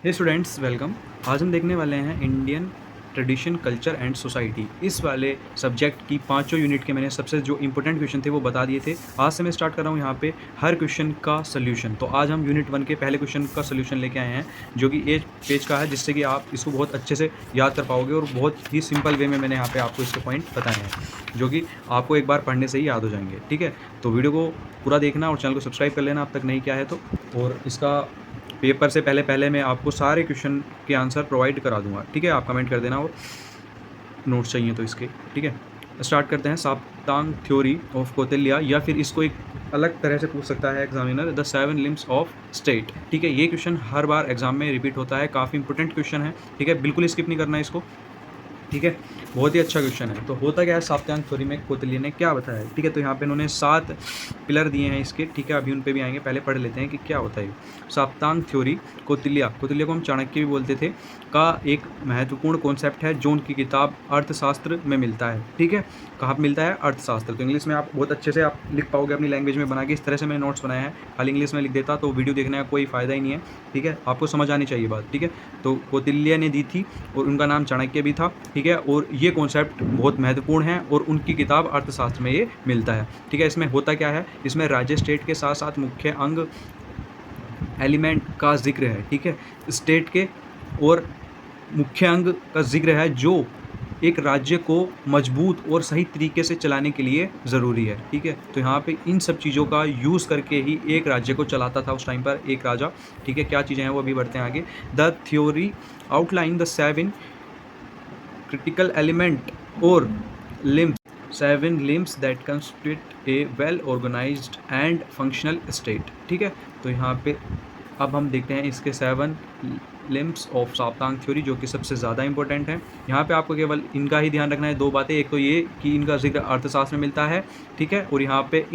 हे students, welcome. आज हम देखने वाले हैं Indian tradition, culture and society. इस वाले सब्जेक्ट की पांचों यूनिट के मैंने सबसे जो इंपॉर्टेंट क्वेश्चन थे वो बता दिए थे। आज से मैं स्टार्ट कर रहा हूँ यहाँ पे हर क्वेश्चन का सोल्यूशन। तो आज हम यूनिट 1 के पहले क्वेश्चन का सोल्यूशन लेके आए हैं, जो कि एक पेज का है, जिससे कि आप इसको बहुत अच्छे से याद कर पाओगे और बहुत ही सिंपल वे में मैंने यहाँ पे आपको इसके पॉइंट बताए हैं, जो कि आपको एक बार पढ़ने से ही याद हो जाएंगे। ठीक है, तो वीडियो को पूरा देखना और चैनल को सब्सक्राइब कर लेना अब तक नहीं किया है तो। और इसका पेपर से पहले मैं आपको सारे क्वेश्चन के आंसर प्रोवाइड करा दूंगा। ठीक है, आप कमेंट कर देना और नोट्स चाहिए तो इसके। ठीक है, स्टार्ट करते हैं। साप्तांग थ्योरी ऑफ कौटिल्य, या फिर इसको एक अलग तरह से पूछ सकता है examiner, the 7 limbs of state. ठीक है, ये क्वेश्चन हर बार एग्जाम में रिपीट होता है, काफ़ी इंपॉर्टेंट क्वेश्चन है। ठीक है, बिल्कुल स्किप नहीं करना है इसको। ठीक है, बहुत ही अच्छा क्वेश्चन है। तो होता क्या है साप्तांग थ्योरी में, कौटिल्य ने क्या बताया है। ठीक है, तो यहाँ पे इन्होंने 7 पिलर दिए हैं इसके। ठीक है, अभी उन पे भी आएंगे, पहले पढ़ लेते हैं कि क्या होता है साप्तांग थ्योरी। कौटिल्य को हम चाणक्य भी बोलते थे, का एक महत्वपूर्ण कॉन्सेप्ट है जो उनकी किताब अर्थशास्त्र में मिलता है। ठीक है, कहाँ पर मिलता है? अर्थशास्त्र। तो इंग्लिश में आप बहुत अच्छे से आप लिख पाओगे अपनी लैंग्वेज में बना के। इस तरह से मैंने नोट्स बनाए हैं, खाली इंग्लिश में लिख देता तो वीडियो देखने का कोई फ़ायदा ही नहीं है। ठीक है, आपको समझ आनी चाहिए बात। ठीक है, तो कौटिल्य ने दी थी और उनका नाम चाणक्य भी था। ठीक है, और ये कॉन्सेप्ट बहुत महत्वपूर्ण है और उनकी किताब अर्थशास्त्र में ये मिलता है। ठीक है, इसमें होता क्या है, इसमें राज्य स्टेट के साथ साथ मुख्य अंग एलिमेंट का जिक्र है। ठीक है, स्टेट के और मुख्य अंग का जिक्र है जो एक राज्य को मजबूत और सही तरीके से चलाने के लिए ज़रूरी है। ठीक है, तो यहाँ पे इन सब चीज़ों का यूज़ करके ही एक राज्य को चलाता था उस टाइम पर एक राजा। ठीक है, क्या चीज़ें हैं वो अभी बढ़ते हैं आगे। The theory outline the 7 critical element or limbs, 7 limbs that constitute a well organized and functional state। ठीक है, तो यहाँ पे अब हम देखते हैं इसके 7 लिम्स ऑफ साप्तांग थ्योरी, जो कि सबसे ज़्यादा इंपॉर्टेंट है। यहाँ पे आपको केवल इनका ही ध्यान रखना है, 2 बातें। एक तो ये कि इनका जिक्र अर्थशास्त्र में मिलता है। ठीक है, और यहाँ पे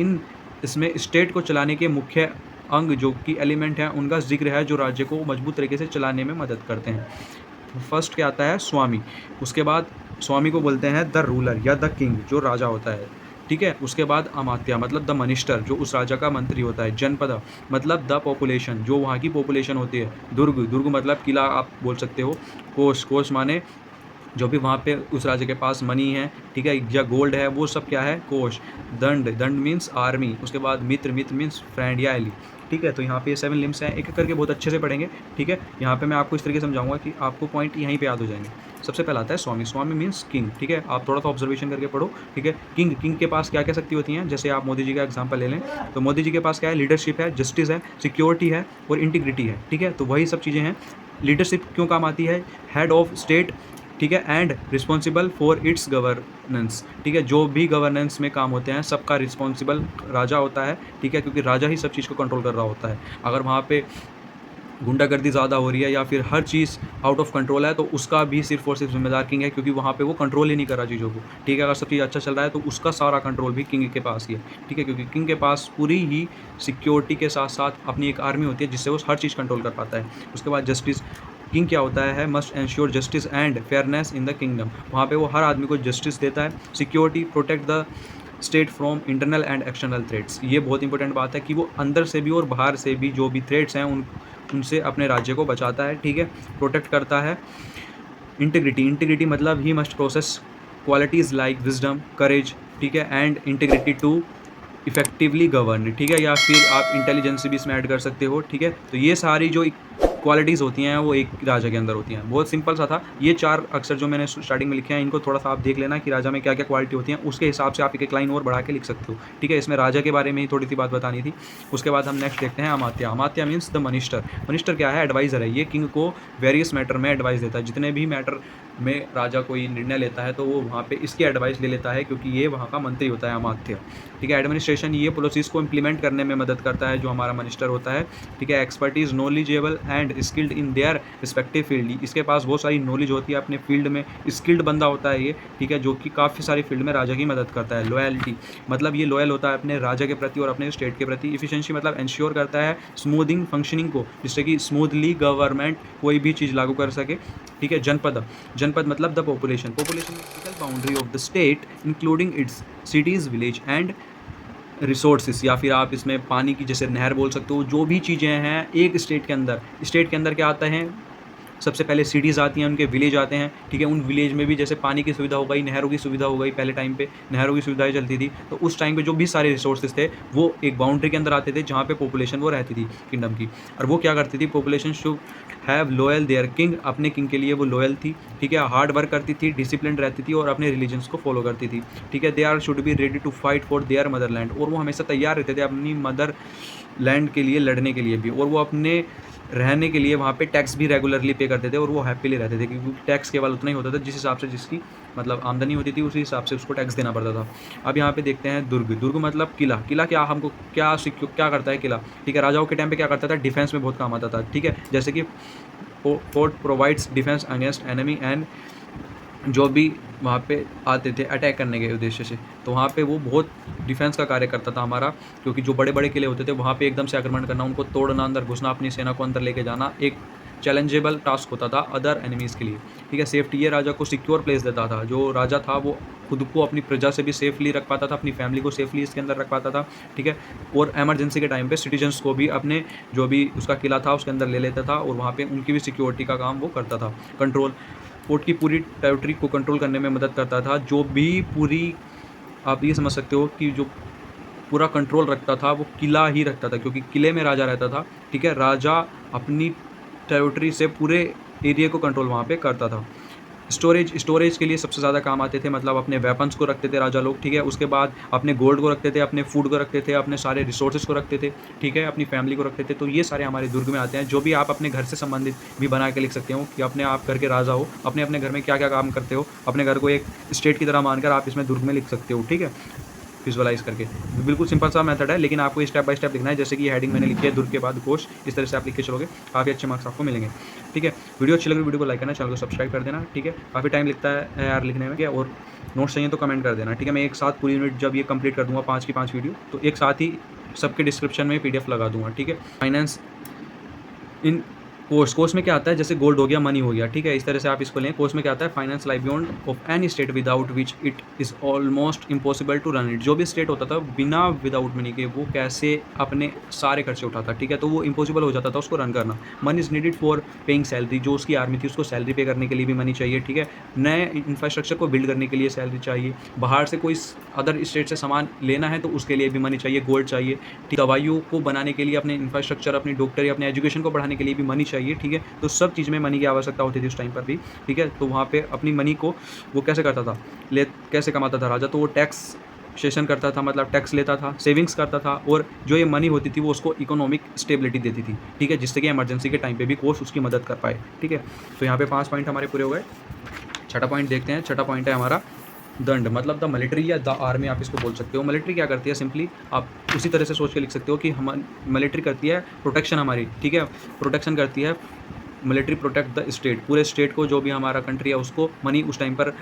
इसमें स्टेट को चलाने के मुख्य अंग जो कि एलिमेंट हैं उनका जिक्र है, जो राज्य को मजबूत तरीके से चलाने में मदद करते हैं। फर्स्ट क्या आता है? स्वामी। उसके बाद स्वामी को बोलते हैं द रूलर या द किंग, जो राजा होता है। ठीक है, उसके बाद अमात्य मतलब द मिनिस्टर, जो उस राजा का मंत्री होता है। जनपद मतलब द पॉपुलेशन, जो वहाँ की पॉपुलेशन होती है। दुर्ग मतलब किला आप बोल सकते हो। कोष माने जो भी वहाँ पे उस राज्य के पास मनी है, ठीक है, या गोल्ड है, वो सब क्या है? कोष। दंड मीन्स आर्मी। उसके बाद मित्र मीन्स फ्रेंड या एली। ठीक है, तो यहाँ पे 7 लिम्स हैं, एक एक करके बहुत अच्छे से पढ़ेंगे। ठीक है, यहाँ पे मैं आपको इस तरीके से समझाऊंगा कि आपको पॉइंट यहीं पे याद हो जाएंगे। सबसे पहला आता है स्वामी मीन्स किंग। ठीक है, आप थोड़ा सा ऑब्जर्वेशन करके पढ़ो। ठीक है, किंग के पास क्या क्या शक्ति होती हैं? जैसे आप मोदी जी का एग्जाम्पल ले लें, तो मोदी जी के पास क्या है? लीडरशिप है, जस्टिस है, सिक्योरिटी है और इंटीग्रिटी है। ठीक है, तो वही सब चीज़ें हैं। लीडरशिप क्यों काम आती है? Head of state. ठीक है, and responsible for its governance. ठीक है, जो भी गवर्नेंस में काम होते हैं सबका रिस्पॉन्सिबल राजा होता है। ठीक है, क्योंकि राजा ही सब चीज़ को कंट्रोल कर रहा होता है। अगर वहाँ पे गुंडागर्दी ज़्यादा हो रही है या फिर हर चीज़ आउट ऑफ कंट्रोल है, तो उसका भी सिर्फ और सिर्फ जिम्मेदार किंग है, क्योंकि वहाँ पे वो कंट्रोल ही नहीं कर रहा चीज़ों को। ठीक है, अगर सब चीज़ अच्छा चल रहा है तो उसका सारा कंट्रोल भी किंग के पास ही है। ठीक है, क्योंकि किंग के पास पूरी ही सिक्योरिटी के साथ साथ अपनी एक आर्मी होती है जिससे वो हर चीज़ कंट्रोल कर पाता है। उसके बाद जस्टिस। किंग क्या होता है? Must ensure justice and fairness in the kingdom. वहाँ पे वो हर आदमी को जस्टिस देता है। Security, protect the state from internal and external threats. ये बहुत इंपॉर्टेंट बात है कि वो अंदर से भी और बाहर से भी जो भी थ्रेट्स हैं उनसे अपने राज्य को बचाता है। ठीक है, प्रोटेक्ट करता है। इंटीग्रिटी मतलब he must process qualities like wisdom, courage, ठीक है, and integrity to effectively govern. ठीक है, या फिर आप इंटेलिजेंस भी इसमें ऐड कर सकते हो। ठीक है, तो ये सारी जो क्वालिटीज़ होती हैं वो एक राजा के अंदर होती हैं। बहुत सिंपल सा था। ये 4 अक्षर जो मैंने स्टार्टिंग में लिखे हैं, इनको थोड़ा सा आप देख लेना कि राजा में क्या क्या क्वालिटी होती हैं, उसके हिसाब से आप एक लाइन और बढ़ा के लिख सकते हो। ठीक है, इसमें राजा के बारे में ही थोड़ी सी बात बतानी थी। उसके बाद हम नेक्स्ट देखते हैं अमात्य मीन्स द मिनिस्टर क्या है? एडवाइज़र है। ये किंग को वेरियस मैटर में एडवाइस देता है। जितने भी मैटर में राजा कोई निर्णय लेता है तो वो वहाँ पे इसकी एडवाइस ले लेता है, क्योंकि ये वहाँ का मंत्री होता है अमात्य। ठीक है, एडमिनिस्ट्रेशन, ये पॉलिसीज़ को इम्प्लीमेंट करने में मदद करता है जो हमारा मिनिस्टर होता है। ठीक है, expertise, knowledgeable and skilled in their respective field. इसके पास बहुत सारी नॉलेज होती है, अपने फील्ड में स्किल्ड बंदा होता है ये। ठीक है, जो कि काफ़ी सारी फील्ड में राजा की मदद करता है। लॉयल्टी मतलब ये लॉयल होता है अपने राजा के प्रति और अपने स्टेट के प्रति। इफिशिएंसी मतलब इंश्योर करता है स्मूथिंग फंक्शनिंग को, जिससे कि स्मूथली गवर्नमेंट कोई भी चीज़ लागू कर सके। ठीक है, जनपद मतलब the population boundary of the state including it's cities, village and resources, या फिर आप इसमें पानी की जैसे नहर बोल सकते हो। जो भी चीज़ें हैं एक स्टेट के अंदर क्या आता है? सबसे पहले सिटीज़ आती हैं, उनके विलेज आते हैं, ठीक है। उन विलेज में भी जैसे पानी की सुविधा हो गई, नहरों की सुविधा हो गई, पहले टाइम पे नहरों की सुविधाएँ चलती थी, तो उस टाइम पे जो भी सारे रिसोर्सेज़ थे वो एक बाउंड्री के अंदर आते थे जहाँ पे पॉपुलेशन वो रहती थी किंगडम की। और वो क्या करती थी, population should have loyal there king, अपने किंग के लिए वो लॉयल थी, ठीक है। हार्ड वर्क करती थी, डिसिप्लिन रहती थी और अपने रिलीजन्स को फॉलो करती थी, ठीक है। They are should be ready to fight for their motherland, और वो हमेशा तैयार रहते थे अपनी मदर लैंड के लिए लड़ने के लिए भी, और वो अपने रहने के लिए वहाँ पे टैक्स भी रेगुलरली पे करते थे और वो हैप्पीली रहते थे, क्योंकि टैक्स केवल उतना ही होता था जिस हिसाब से जिसकी मतलब आमदनी होती थी उसी हिसाब से उसको टैक्स देना पड़ता था। अब यहाँ पे देखते हैं दुर्ग। दुर्ग मतलब किला। किला क्या हमको क्या करता है किला, ठीक है। राजाओं के टाइम पे क्या करता था, डिफेंस में बहुत काम आता था, ठीक है। जैसे कि fort provides defence against enemy and जो भी वहाँ पे आते थे अटैक करने के उद्देश्य से, तो वहाँ पे वो बहुत डिफेंस का कार्य करता था हमारा, क्योंकि जो बड़े बड़े किले होते थे वहाँ पे एकदम से आक्रमण करना, उनको तोड़ना, अंदर घुसना, अपनी सेना को अंदर लेके जाना एक चैलेंजेबल टास्क होता था अदर एनिमीज़ के लिए, ठीक है। सेफ्टी, ये राजा को सिक्योर प्लेस देता था। जो राजा था वो खुद को अपनी प्रजा से भी सेफली रख पाता था, अपनी फैमिली को सेफली इसके अंदर रख पाता था, ठीक है। और एमरजेंसी के टाइम पे सिटीजन्स को भी अपने जो भी उसका किला था उसके अंदर ले लेता था और वहाँ पे उनकी भी सिक्योरिटी का काम वो करता था। कंट्रोल, फोर्ट की पूरी टेरिटरी को कंट्रोल करने में मदद करता था। जो भी पूरी, आप ये समझ सकते हो कि जो पूरा कंट्रोल रखता था वो किला ही रखता था, क्योंकि किले में राजा रहता था, ठीक है। राजा अपनी टेरिटरी से पूरे एरिया को कंट्रोल वहाँ पे करता था। स्टोरेज के लिए सबसे ज़्यादा काम आते थे, मतलब अपने वेपन्स को रखते थे राजा लोग, ठीक है। उसके बाद अपने गोल्ड को रखते थे, अपने फूड को रखते थे, अपने सारे रिसोर्सेज को रखते थे, ठीक है, अपनी फैमिली को रखते थे। तो ये सारे हमारे दुर्ग में आते हैं, जो भी आप अपने घर से संबंधित भी बना के लिख सकते हो कि अपने आप घर के राजा हो, अपने अपने घर में क्या क्या काम करते हो, अपने घर को एक स्टेट की तरह मानकर आप इसमें दुर्ग में लिख सकते हो, ठीक है, विजुअलाइज करके। बिल्कुल सिंपल सा मेथड है, लेकिन आपको स्टेप बाय स्टेप लिखना है। जैसे कि हेडिंग मैंने लिखी है दुर्ग के बाद कोश, इस तरह से आप लिख के चलोगे, काफ़ी अच्छे मार्क्स आपको मिलेंगे, ठीक है। वीडियो अच्छी लगी वीडियो को लाइक करना, चैनल को सब्सक्राइब कर देना, ठीक है। काफ़ी टाइम लगता है यार लिखने में, और नोट्स चाहिए तो कमेंट कर देना, ठीक है। मैं एक साथ पूरी यूनिट जब ये कंप्लीट कर दूँगा 5 की 5 वीडियो, तो एक साथ ही सबके डिस्क्रिप्शन में PDF लगा दूँगा, ठीक है। फाइनेंस इन कोर्स में क्या आता है, जैसे गोल्ड हो गया, मनी हो गया, ठीक है। इस तरह से आप इसको लें। कोर्स में क्या आता है, finance life beyond of any state without which it is almost impossible to run it. जो भी स्टेट होता था बिना विदाउट मनी के वो कैसे अपने सारे खर्चे उठाता, ठीक है, तो वो इम्पॉसिबल हो जाता था उसको रन करना। Money is needed for paying salary, जो उसकी आर्मी थी उसको सैलरी पे करने के लिए भी मनी चाहिए, ठीक है। नए इंफ्रास्ट्रक्चर को बिल्ड करने के लिए सैलरी चाहिए। बाहर से कोई अदर स्टेट से सामान लेना है तो उसके लिए भी मनी चाहिए, गोल्ड चाहिए। दवाइयों को बनाने के लिए, अपने इंफ्रास्ट्रक्चर, अपनी डॉक्टरी, अपने एजुकेशन को बढ़ाने के लिए भी मनी चाहिए, ठीक है। तो सब चीज़ में मनी की आवश्यकता होती थी उस टाइम पर भी, ठीक है। तो वहाँ पे अपनी मनी को वो कैसे करता था, कैसे कमाता था राजा, तो वो टैक्स सेशन करता था, मतलब टैक्स लेता था, सेविंग्स करता था, और जो ये मनी होती थी वो उसको इकोनॉमिक स्टेबिलिटी देती थी, ठीक है, जिससे कि इमरजेंसी के टाइम पे भी कोर्स उसकी मदद कर पाए, ठीक है। तो यहाँ पे 5 पॉइंट हमारे पूरे हो गए। छठा पॉइंट देखते हैं। छठा पॉइंट है हमारा दंड, मतलब द मिलिट्री या द आर्मी आप इसको बोल सकते हो। मिलिट्री क्या करती है, सिंपली आप उसी तरह से सोच के लिख सकते हो कि हम मिलिट्री करती है प्रोटेक्शन हमारी, ठीक है, प्रोटेक्शन करती है। मिलिट्री प्रोटेक्ट द स्टेट, पूरे स्टेट को, जो भी हमारा कंट्री है उसको मनी उस टाइम पर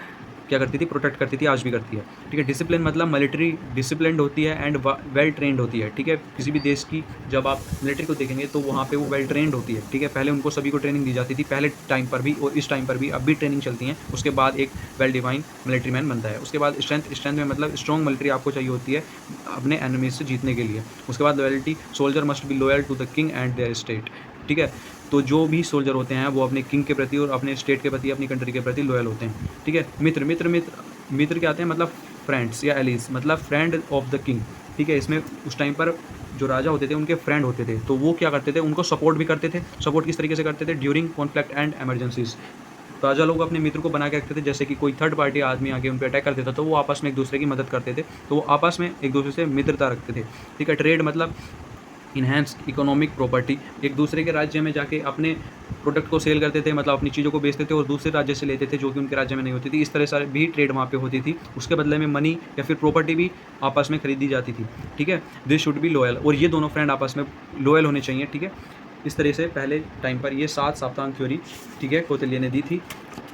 क्या करती थी, प्रोटेक्ट करती थी, आज भी करती है, ठीक है। डिसिप्लिन मतलब मिलिट्री डिसिप्लिन्ड होती है एंड वेल ट्रेंड होती है, ठीक है। किसी भी देश की जब आप मिलिट्री को देखेंगे तो वहाँ पे वो वेल ट्रेंड होती है, ठीक है। पहले उनको सभी को ट्रेनिंग दी जाती थी, पहले टाइम पर भी और इस टाइम पर भी, अब भी ट्रेनिंग चलती है। उसके बाद एक वेल डिवाइन मिलिट्री मैन बनता है। उसके बाद स्ट्रेंथ में मतलब स्ट्रॉन्ग मिलिट्री आपको चाहिए होती है अपने एनिमीज से जीतने के लिए। उसके बाद loyalty, soldier must be loyal to the king and their state, ठीक है। तो जो भी सोल्जर होते हैं वो अपने किंग के प्रति और अपने स्टेट के प्रति, अपनी कंट्री के प्रति लॉयल होते हैं, ठीक है। मित्र क्या आते हैं, मतलब फ्रेंड्स या एलीज, मतलब फ्रेंड ऑफ द किंग, ठीक है। इसमें उस टाइम पर जो राजा होते थे उनके फ्रेंड होते थे, तो वो क्या करते थे, उनको सपोर्ट भी करते थे। सपोर्ट किस तरीके से करते थे, ड्यूरिंग कॉन्फ्लिक्ट एंड एमरजेंसीज। राजा लोग अपने मित्र को बना के रखते थे, जैसे कि कोई थर्ड पार्टी आदमी आके उन पर अटैक कर देता तो वो आपस में एक दूसरे की मदद करते थे, तो वो आपस में एक दूसरे से मित्रता रखते थे, ठीक है। ट्रेड मतलब इन्हेंस इकोनॉमिक प्रॉपर्टी, एक दूसरे के राज्य में जाके अपने प्रोडक्ट को सेल करते थे, मतलब अपनी चीज़ों को बेचते थे और दूसरे राज्य से लेते थे जो कि उनके राज्य में नहीं होती थी। इस तरह से भी ट्रेड वहाँ पे होती थी। उसके बदले में मनी या फिर प्रॉपर्टी भी आपस में खरीदी जाती थी, ठीक है। दिस शुड बी लॉयल, और ये दोनों फ्रेंड आपस में लॉयल होने चाहिए, ठीक है। इस तरह से पहले टाइम पर ये 7 सप्तांग थ्योरी, ठीक है, कौटिल्य ने दी थी।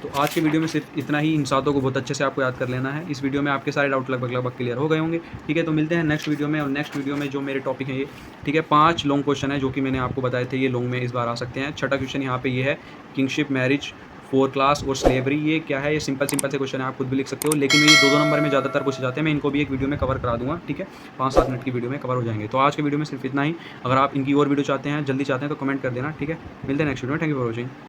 तो आज के वीडियो में सिर्फ इतना ही। इन सातों को बहुत अच्छे से आपको याद कर लेना है। इस वीडियो में आपके सारे डाउट लगभग क्लियर हो गए होंगे, ठीक है। तो मिलते हैं नेक्स्ट वीडियो में, और नेक्स्ट वीडियो में जो मेरे टॉपिक है ये, ठीक है, 5 लॉन्ग क्वेश्चन है जो कि मैंने आपको बताए थे, ये लॉन्ग में इस बार आ सकते हैं। छठा क्वेश्चन यहाँ पे ये है, किंगशिप, मैरिज, 4 क्लास और स्लेवरी, ये क्या है, ये सिंपल से क्वेश्चन है, आप खुद भी लिख सकते हो, लेकिन ये 2 नंबर में ज़्यादातर पूछे जाते हैं। मैं इनको भी एक वीडियो में कवर करा दूंगा, ठीक है, 5-7 मिनट की वीडियो में कवर हो जाएंगे। तो आज के वीडियो में सिर्फ इतना ही। अगर आप इनकी और वीडियो चाहते हैं, जल्दी चाहते हैं, तो कमेंट कर देना, ठीक है। मिलते हैं नेक्स्ट वीडियो में। Thank you for watching.